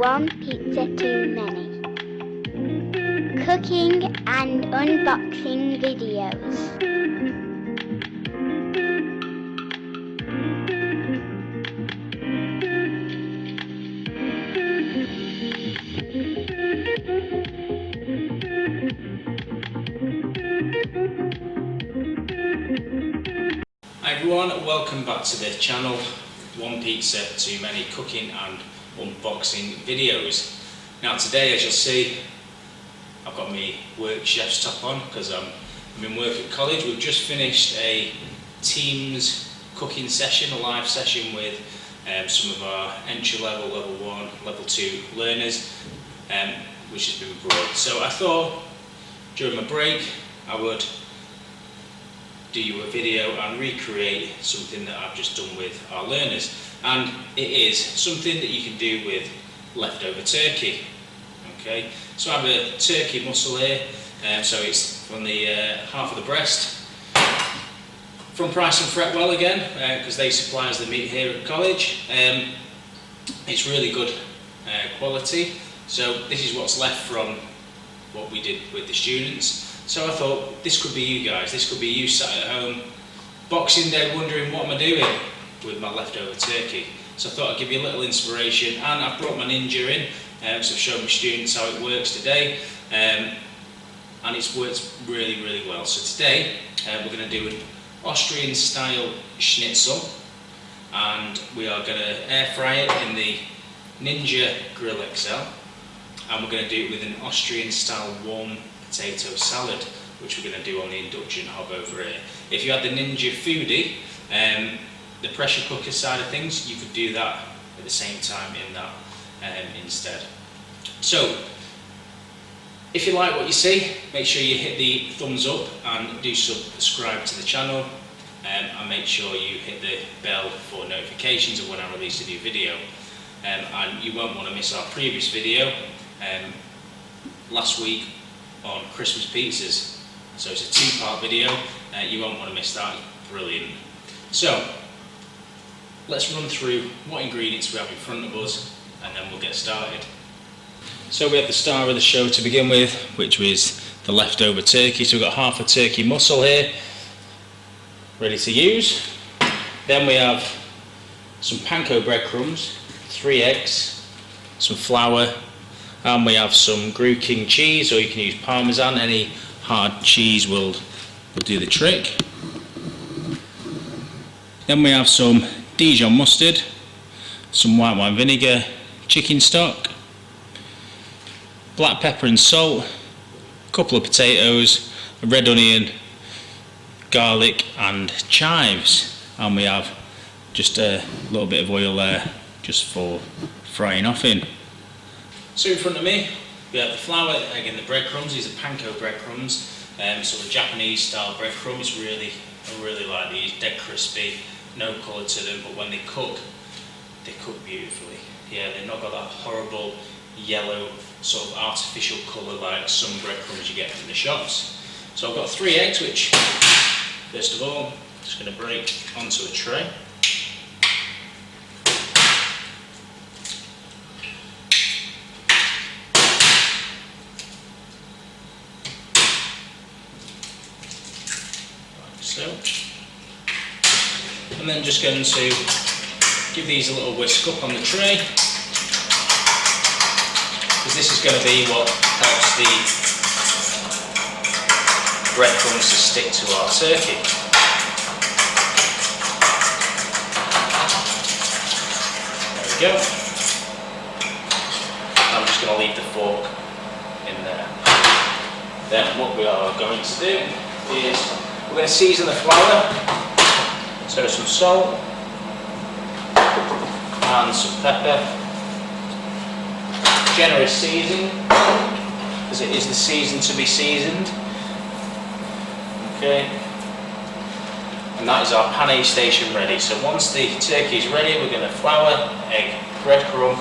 one pizza too many. Cooking and unboxing videos. Hi everyone, welcome back to the channel. One pizza too many cooking and unboxing videos. Now today, as you'll see, I've got my work chef's top on because I'm in work at college. We've just finished a Teams cooking session, a live session with some of our entry level, level 1, level 2 learners, which has been brought. So I thought during my break I would do you a video and recreate something that I've just done with our learners, and it is something that you can do with leftover turkey. Okay, so I have a turkey muscle here, so it's from the half of the breast from Price and Fretwell again, because they supply us the meat here at college. It's really good quality, so this is what's left from what we did with the students. So I thought this could be you guys, this could be you sat at home, Boxing Day, wondering what am I doing with my leftover turkey. So I thought I'd give you a little inspiration, and I've brought my Ninja in, so I've shown my students how it works today, and it's worked really, really well. So today we're going to do an Austrian style Schnitzel, and we are going to air fry it in the Ninja Grill XL, and we're going to do it with an Austrian style warm potato salad, which we're going to do on the induction hob over here. If you had the Ninja Foodi, the pressure cooker side of things, you could do that at the same time in that instead. So if you like what you see, make sure you hit the thumbs up and do subscribe to the channel, and make sure you hit the bell for notifications of when I release a new video. And you won't want to miss our previous video last week on Christmas pizzas. So it's a two-part video, you won't want to miss that. Brilliant. So let's run through what ingredients we have in front of us, and then we'll get started. So we have the star of the show to begin with, which was the leftover turkey. So we've got half a turkey muscle here ready to use. Then we have some panko breadcrumbs, 3 eggs, some flour, and we have some Gruyere King cheese, or you can use Parmesan. Any hard cheese will do the trick. Then we have some Dijon mustard, some white wine vinegar, chicken stock, black pepper and salt, a couple of potatoes, a red onion, garlic and chives, and we have just a little bit of oil there just for frying off in. So in front of me we have the flour, the egg and the breadcrumbs. These are panko breadcrumbs, so the Japanese style breadcrumbs. I really like these, dead crispy, no colour to them, but when they cook beautifully. Yeah, they've not got that horrible yellow sort of artificial colour like some breadcrumbs you get from the shops. So I've got 3 eggs, which first of all I'm just going to break onto a tray. So, and then just going to give these a little whisk up on the tray, because this is going to be what helps the breadcrumbs to stick to our turkey. There we go. I'm just going to leave the fork in there. Then what we are going to do is we're going to season the flour, so some salt and some pepper. Generous seasoning, because it is the season to be seasoned. Okay, and that is our pané station ready. So once the turkey is ready, we're going to flour, egg, breadcrumb,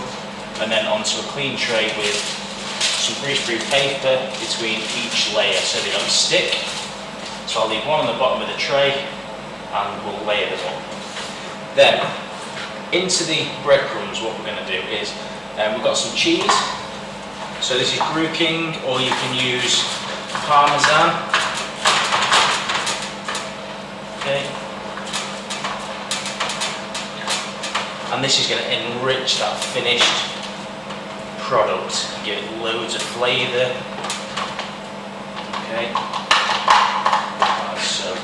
and then onto a clean tray with some greaseproof paper between each layer so they don't stick. So I'll leave one on the bottom of the tray and we'll layer them up. Then, into the breadcrumbs, what we're going to do is We've got some cheese. So this is Gruyere King, or you can use Parmesan. Okay. And this is going to enrich that finished product, give it loads of flavour. Okay. Like so.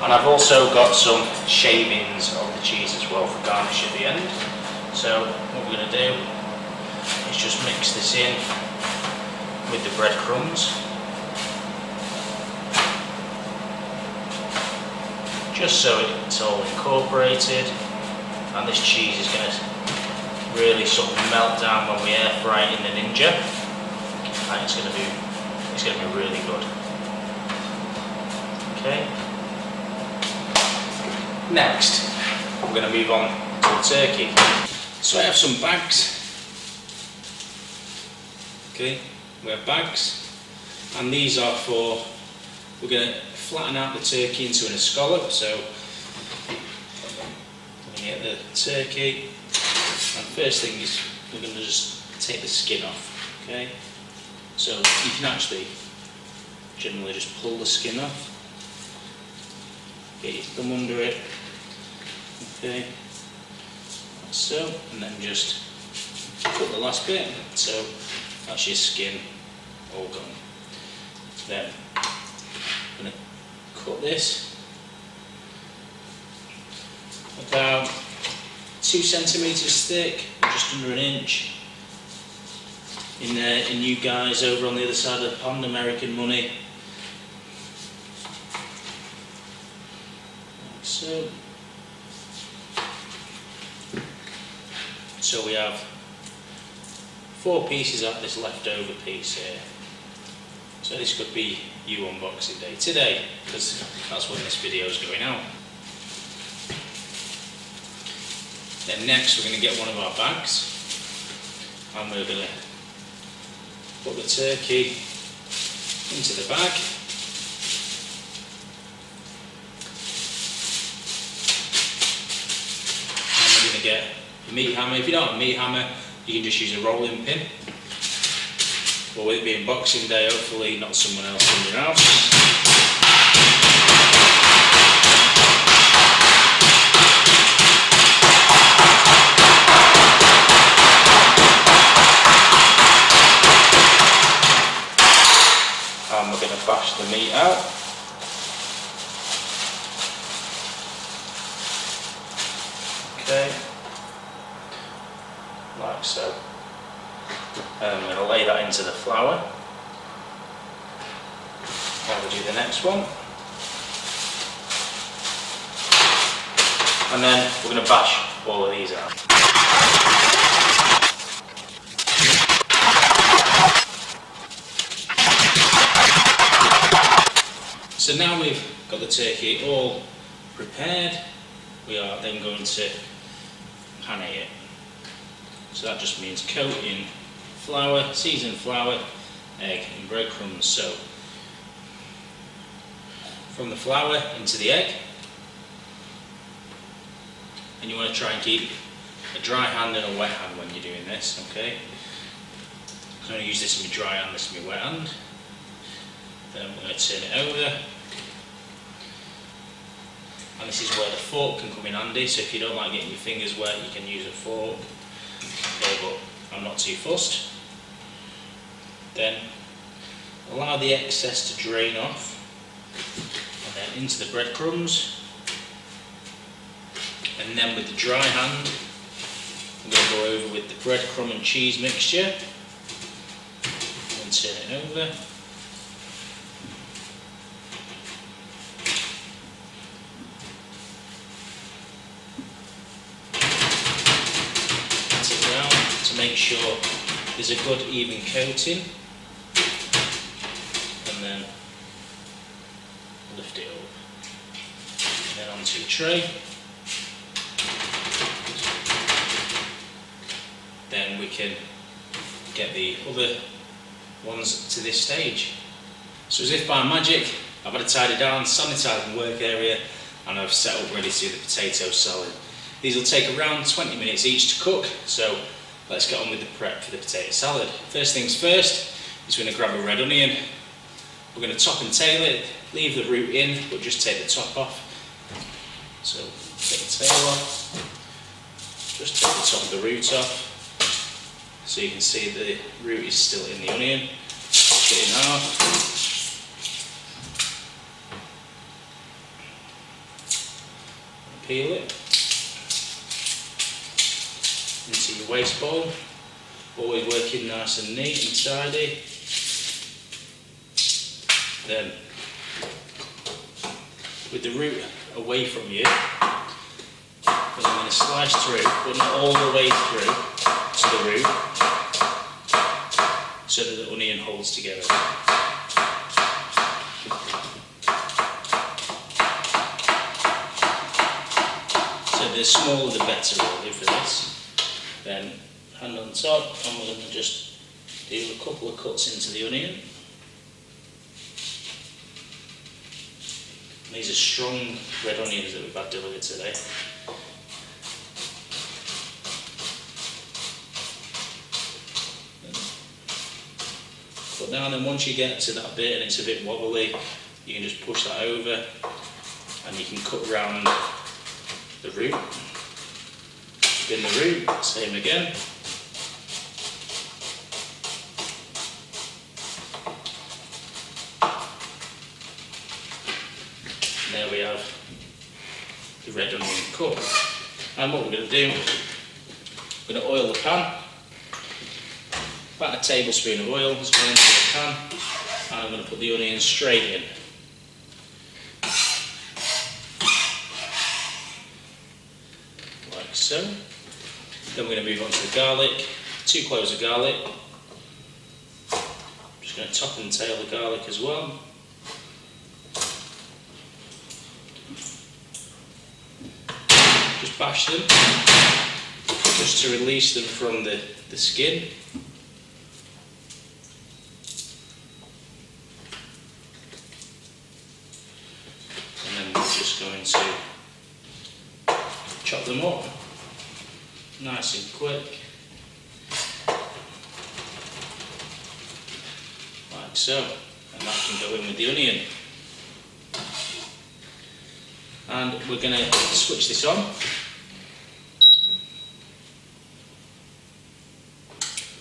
And I've also got some shavings of the cheese as well for garnish at the end. So what we're going to do is just mix this in with the breadcrumbs, just so it's all incorporated, and this cheese is going to really sort of melt down when we air fry it in the Ninja, and it's going to be really good. Okay. Next, we're going to move on to the turkey. So I have some bags. Okay, we have bags, and these are for, we're going to flatten out the turkey into an escallop. So we're going to get the turkey, and first thing is we're going to just take the skin off. Okay, so you can actually generally just pull the skin off, get your thumb under it. Okay, like so, and then just cut the last bit. So that's your skin all gone. Then I'm going to cut this about 2 centimeters thick, just under an inch. In you guys over on the other side of the pond, American money. Like so. So we have 4 pieces of this leftover piece here. So this could be you unboxing day today, because that's when this video is going out. Then next we're going to get one of our bags, and we're going to put the turkey into the bag. And we're going to get a meat hammer. If you don't have a meat hammer, you can just use a rolling pin. But with it being Boxing Day, hopefully not someone else in your house. And we're going to bash the meat out. Okay. Like so. And I'm going to lay that into the flour. Now we'll do the next one. And then we're going to bash all of these out. So now we've got the turkey all prepared, we are then going to pan it. So that just means coat in flour, seasoned flour, egg and breadcrumbs. So from the flour into the egg, and you want to try and keep a dry hand and a wet hand when you're doing this, okay? I'm going to use this in my dry hand, this is my wet hand. Then I'm going to turn it over. And this is where the fork can come in handy, so if you don't like getting your fingers wet, you can use a fork. Okay, but I'm not too fussed. Then allow the excess to drain off, and then into the breadcrumbs. And then with the dry hand, I'm going to go over with the breadcrumb and cheese mixture, and turn it over. To make sure there's a good even coating, and then lift it up, and then onto your tray. Then we can get the other ones to this stage. So as if by magic, I've had to tidy down, sanitize the work area, and I've set up ready to do the potato salad. These will take around 20 minutes each to cook, so let's get on with the prep for the potato salad. First things first is we're going to grab a red onion. We're going to top and tail it, leave the root in, but just take the top off. So take the tail off, just take the top of the root off. So you can see the root is still in the onion. Cut it in half. Peel it into your waste bowl. Always working nice and neat and tidy. Then, with the root away from you, I'm going to slice through, but not all the way through to the root, so that the onion holds together. So the smaller the better really for this. Then hand on top, and we're going to just do a couple of cuts into the onion. These are strong red onions that we've had delivered today. Put down, and once you get to that bit and it's a bit wobbly, you can just push that over and you can cut around the root. Spin the root, same again. And there we have the red onion cut. And what we're going to do, we're going to oil the pan. About a tablespoon of oil is going into the pan, and I'm going to put the onions straight in. Like so. Then we're going to move on to the garlic. 2 cloves of garlic. Just going to top and tail the garlic as well. Just bash them, just to release them from the skin. And then we're just going to chop them up, nice and quick, like so, and that can go in with the onion. And we're going to switch this on.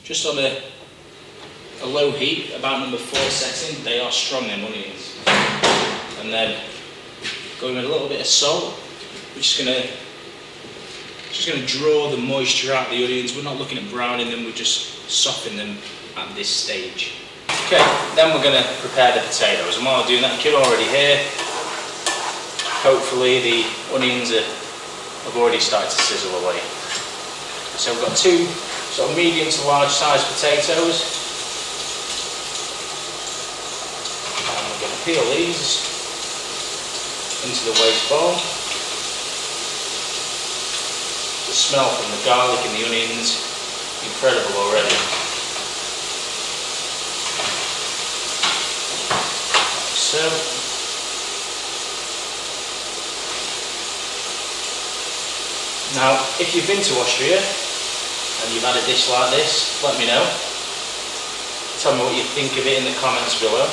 Just on a low heat, about number 4 setting. They are strong, them onions. And then going with a little bit of salt. We're just going to draw the moisture out of the onions. We're not looking at browning them, we're just softening them at this stage. Okay, then we're going to prepare the potatoes. And while I'm doing that, the kid already here. Hopefully the onions have already started to sizzle away. So we've got 2 sort of medium to large sized potatoes. And we're going to peel these into the waste bowl. The smell from the garlic and the onions, incredible already. Like so. Now, if you've been to Austria and you've had a dish like this, let me know. Tell me what you think of it in the comments below.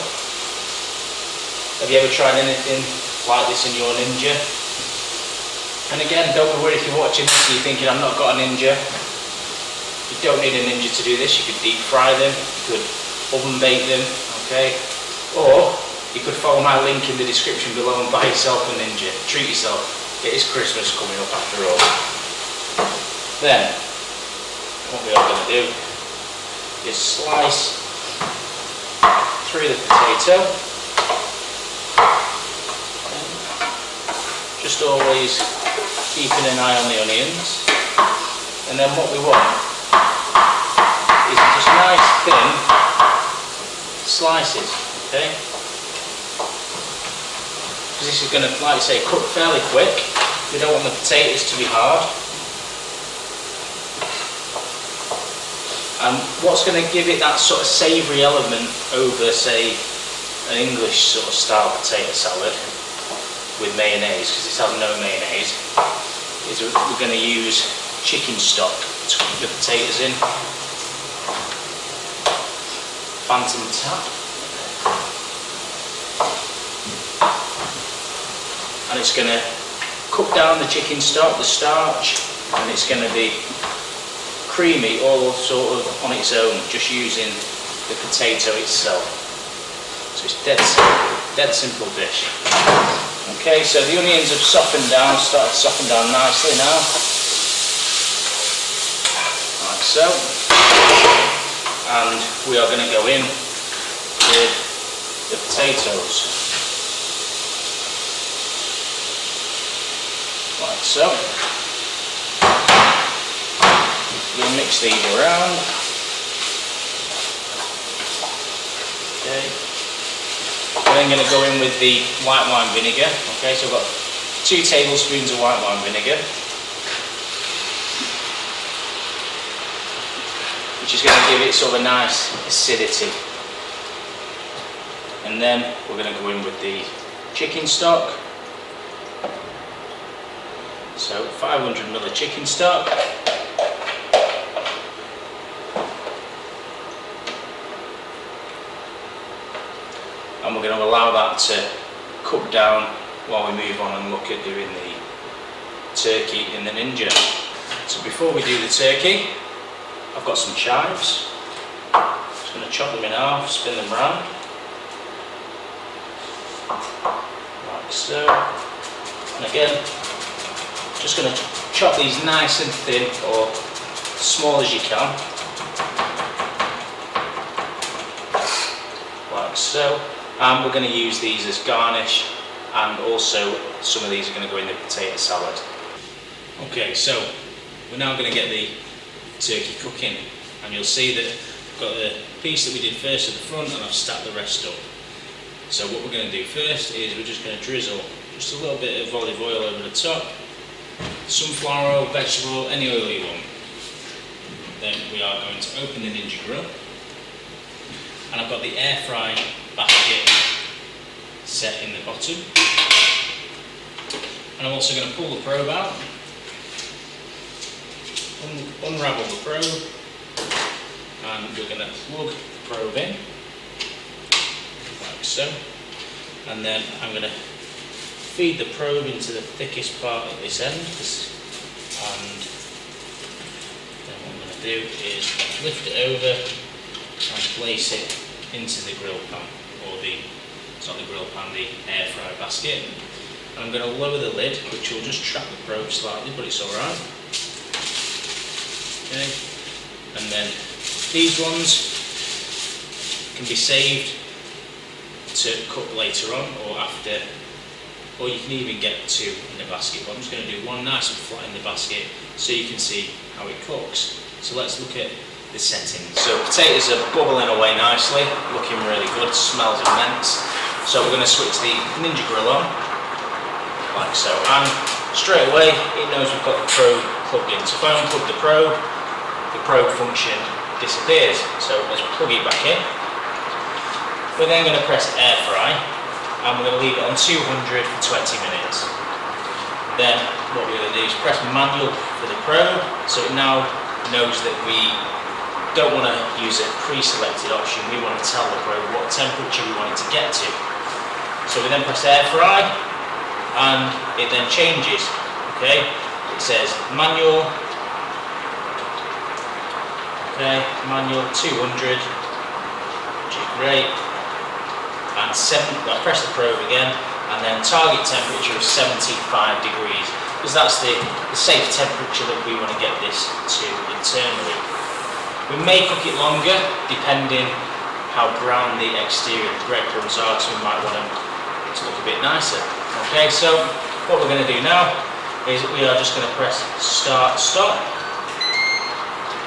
Have you ever tried anything like this in your ninja? And again, don't worry if you're watching this and you're thinking, I've not got a ninja. You don't need a ninja to do this. You could deep fry them, you could oven bake them, okay? Or you could follow my link in the description below and buy yourself a ninja. Treat yourself. It is Christmas coming up after all. Then, what we are going to do is slice through the potato. Just always keeping an eye on the onions. And then what we want is just nice thin slices, okay? Because this is going to, like I say, cook fairly quick. We don't want the potatoes to be hard. And what's going to give it that sort of savoury element over, say, an English sort of style potato salad with mayonnaise, because it's had no mayonnaise, is we're going to use chicken stock to cook the potatoes in. Phantom tap. And it's going to cook down the chicken stock, the starch, and it's going to be creamy all sort of on its own, just using the potato itself. So it's dead simple dish. Okay, so the onions have softened down, started to soften down nicely now, like so. And we are going to go in with the potatoes, like so. We're going to mix these around. Okay. We're then going to go in with the white wine vinegar. Okay, so I've got 2 tablespoons of white wine vinegar, which is going to give it sort of a nice acidity. And then we're going to go in with the chicken stock. So 500 ml of chicken stock. And we're going to allow that to cook down while we move on and look at doing the turkey in the Ninja. So before we do the turkey, I've got some chives. Just going to chop them in half, spin them round, like so. And again, just going to chop these nice and thin, or small as you can, like so. And we're going to use these as garnish, and also some of these are going to go in the potato salad. Okay, so we're now going to get the turkey cooking, and you'll see that I've got the piece that we did first at the front, and I've stacked the rest up. So what we're going to do first is we're just going to drizzle just a little bit of olive oil over the top, sunflower oil, vegetable oil, any oil you want. Then we are going to open the Ninja grill, and I've got the air fry basket set in the bottom, and I'm also going to pull the probe out, unravel the probe, and we're going to plug the probe in like so, and then I'm going to feed the probe into the thickest part at this end, and then what I'm going to do is lift it over and place it into the grill pan, or it's not the grill pan, the air fry basket. And I'm going to lower the lid, which will just trap the probe slightly, but it's alright. Okay, and then these ones can be saved to cook later on, or after, or you can even get 2 in the basket. But I'm just going to do one nice and flat in the basket so you can see how it cooks. So let's look at the settings. So potatoes are bubbling away nicely, looking really good, smells immense. So we're going to switch the Ninja grill on, like so, and straight away it knows we've got the probe plugged in. So if I unplug the probe function disappears. So let's plug it back in. We're then going to press air fry, and we're going to leave it on 200 for 20 minutes. Then what we're going to do is press manual for the probe, so it now knows that we don't want to use a pre-selected option. We want to tell the probe what temperature we want it to get to. So we then press air fry, and it then changes. Okay, it says manual. Okay, manual 200, which is great. And I press the probe again, and then target temperature of 75 degrees, because that's the safe temperature that we want to get this to internally. We may cook it longer, depending how brown the exterior of the breadcrumbs are, so we might want them to look a bit nicer. Okay, so what we're going to do now is we are just going to press start, stop,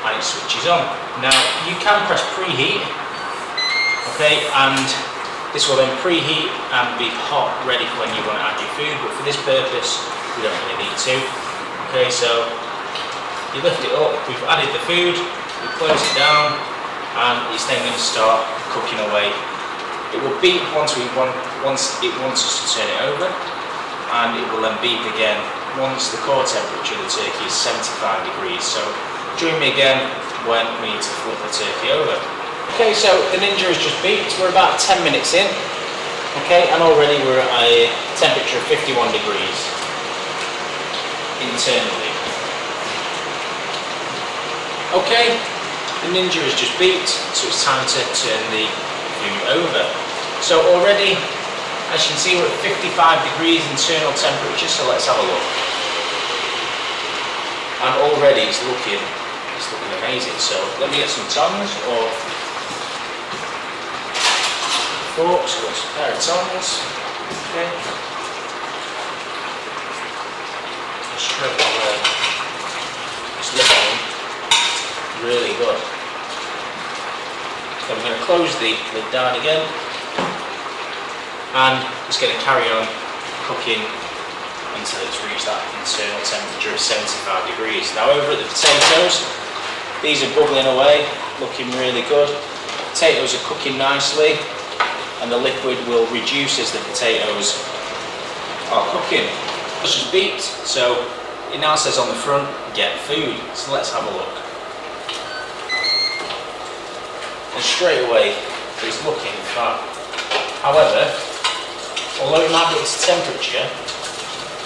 and it switches on. Now, you can press preheat, okay, and this will then preheat and be hot, ready for when you want to add your food, but for this purpose, we don't really need to. Okay, so you lift it up, we've added the food, we close it down, and it's then going to start cooking away. It will beep once it wants us to turn it over, and it will then beep again once the core temperature of the turkey is 75 degrees. So join me again when we need to flip the turkey over. Okay, so the Ninja is just beeped. We're about 10 minutes in. Okay, and already we're at a temperature of 51 degrees internally. Okay, the Ninja is just beeped, so it's time to turn the food over. So already, as you can see, we're at 55 degrees internal temperature, so let's have a look. And already it's looking amazing. So let me get some tongs or forks, got a pair of tongs. Okay. Straight away. It's looking really good. So I'm going to close the lid down again, and it's going to carry on cooking until it's reached that internal temperature of 75 degrees. Now over at the potatoes, these are bubbling away, looking really good. Potatoes are cooking nicely, and the liquid will reduce as the potatoes are cooking. It's just beeped, so it now says on the front, get food. So let's have a look. And straight away, it's looking fab. However, although it might be its temperature,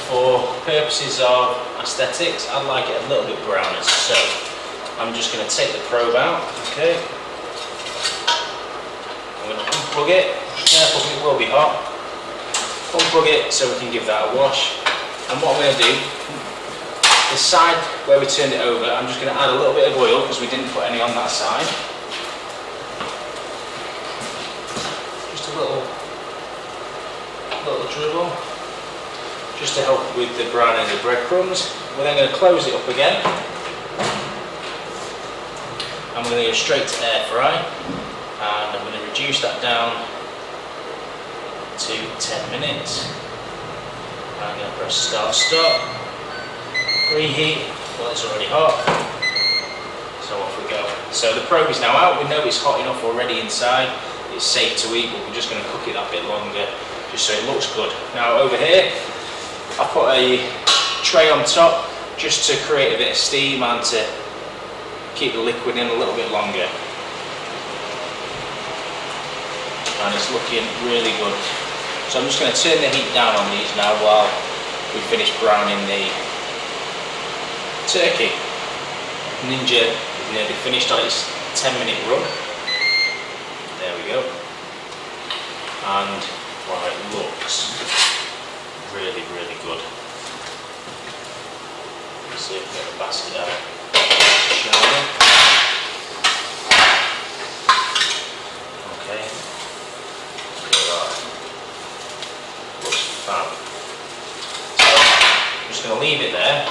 for purposes of aesthetics, I'd like it a little bit browner. So I'm just going to take the probe out. Okay. I'm going to unplug it. Careful, it will be hot. Unplug it so we can give that a wash. And what I'm going to do, the side where we turned it over, I'm just going to add a little bit of oil because we didn't put any on that side. Just a little dribble, just to help with the browning of the breadcrumbs. We're then going to close it up again. And we're going to go straight to air fry. And I'm going to reduce that down to 10 minutes. I'm going to press stop, reheat, well it's already hot, so off we go. So the probe is now out, we know it's hot enough already inside, it's safe to eat, but we're just going to cook it that bit longer, just so it looks good. Now over here, I put a tray on top, just to create a bit of steam and to keep the liquid in a little bit longer. And it's looking really good. So I'm just going to turn the heat down on these now while we finish browning the turkey. Ninja is nearly finished on its 10-minute run. There we go. And wow, it looks really, really good. Let's see if we get the basket out. Okay. Fab. So I'm just going to leave it there,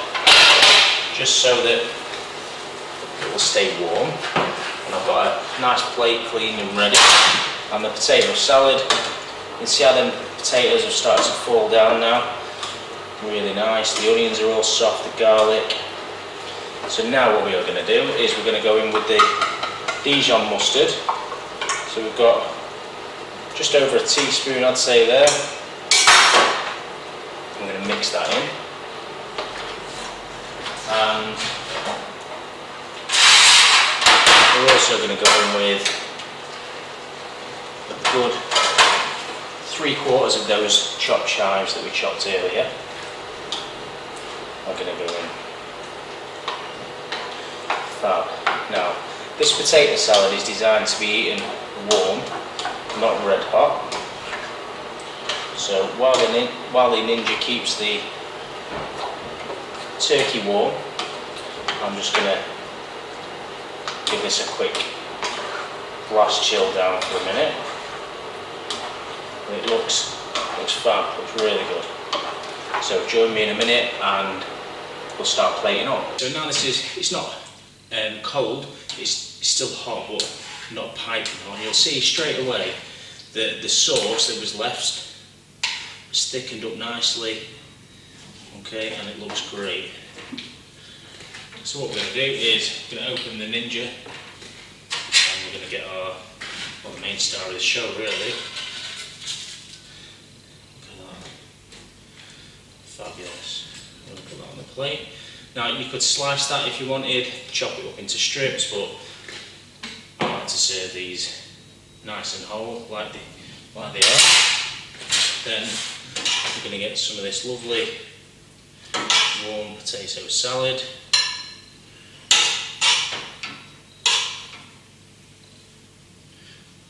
just so that it will stay warm. And I've got a nice plate cleaned and ready. And the potato salad, you can see how the potatoes have started to fall down now. Really nice. The onions are all soft, the garlic. So now what we are going to do is we're going to go in with the Dijon mustard. So we've got just over a teaspoon, I'd say, there. I'm going to mix that in, and we're also going to go in with a good 3/4 of those chopped chives that we chopped earlier. I'm going to go in. Fab. Now, this potato salad is designed to be eaten warm, not red hot. So while the Ninja keeps the turkey warm, I'm just going to give this a quick blast chill down for a minute. And it looks fab, looks really good. So join me in a minute and we'll start plating up. So now it's not cold, it's still hot but not piping hot. You'll see straight away that the sauce that was left is thickened up nicely, okay, and it looks great. So what we're going to do is we're going to open the Ninja, and we're going to get the main star of the show really. Look at that. Fabulous. plate. Now you could slice that if you wanted, chop it up into strips, but I like to serve these nice and whole, like they are. Then we're going to get some of this lovely warm potato salad.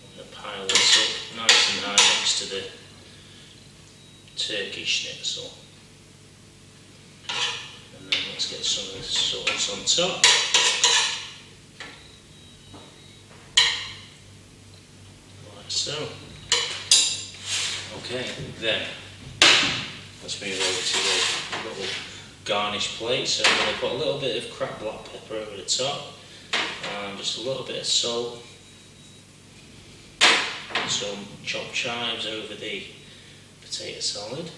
I'm going to pile this up nice and high next to the turkey schnitzel. And then let's get some of the sauce on top. Like so. Okay, then let's move over to the little garnish plate. So I'm going to put a little bit of cracked black pepper over the top and just a little bit of salt, some chopped chives over the potato salad,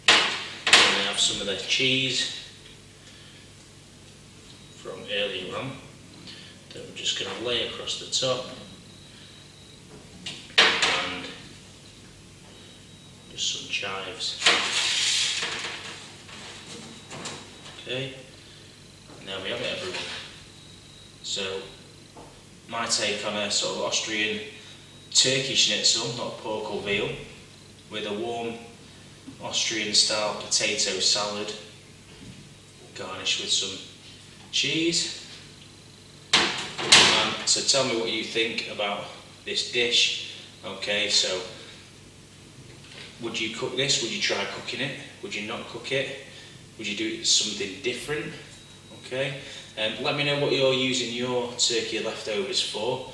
and I have some of the cheese from earlier on that we're just going to lay across the top, and just some chives. Okay, and there we have it, everyone. So my take on a sort of Austrian turkey schnitzel, not pork or veal, with a warm Austrian style potato salad garnished with some cheese. So tell me what you think about this dish. Okay, so would you cook this? Would you try cooking it? Would you not cook it? Would you do something different? Okay, let me know what you're using your turkey leftovers for.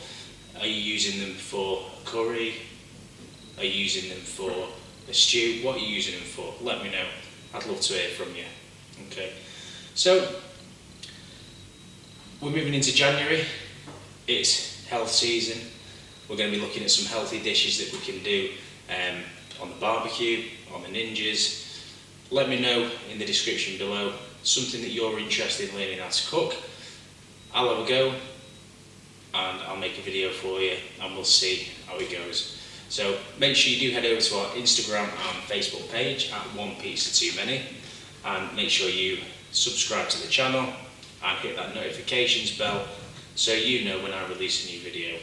Are you using them for a curry? Are you using them for a stew? What are you using them for? Let me know. I'd love to hear from you. Okay, so we're moving into January. It's health season. We're going to be looking at some healthy dishes that we can do on the barbecue, on the ninjas. Let me know in the description below something that you're interested in learning how to cook. I'll have a go and I'll make a video for you and we'll see how it goes. So make sure you do head over to our Instagram and Facebook page at One Pizza Too Many, and make sure you subscribe to the channel and hit that notifications bell so you know when I release a new video.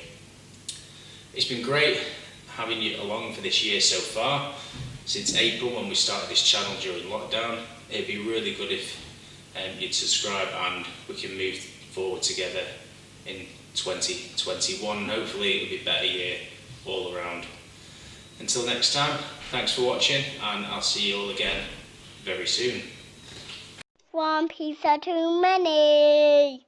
It's been great having you along for this year so far. Since April, when we started this channel during lockdown, it'd be really good if you'd subscribe and we can move forward together in 2021. Hopefully it'll be a better year all around. Until next time, thanks for watching and I'll see you all again very soon. One pizza too many.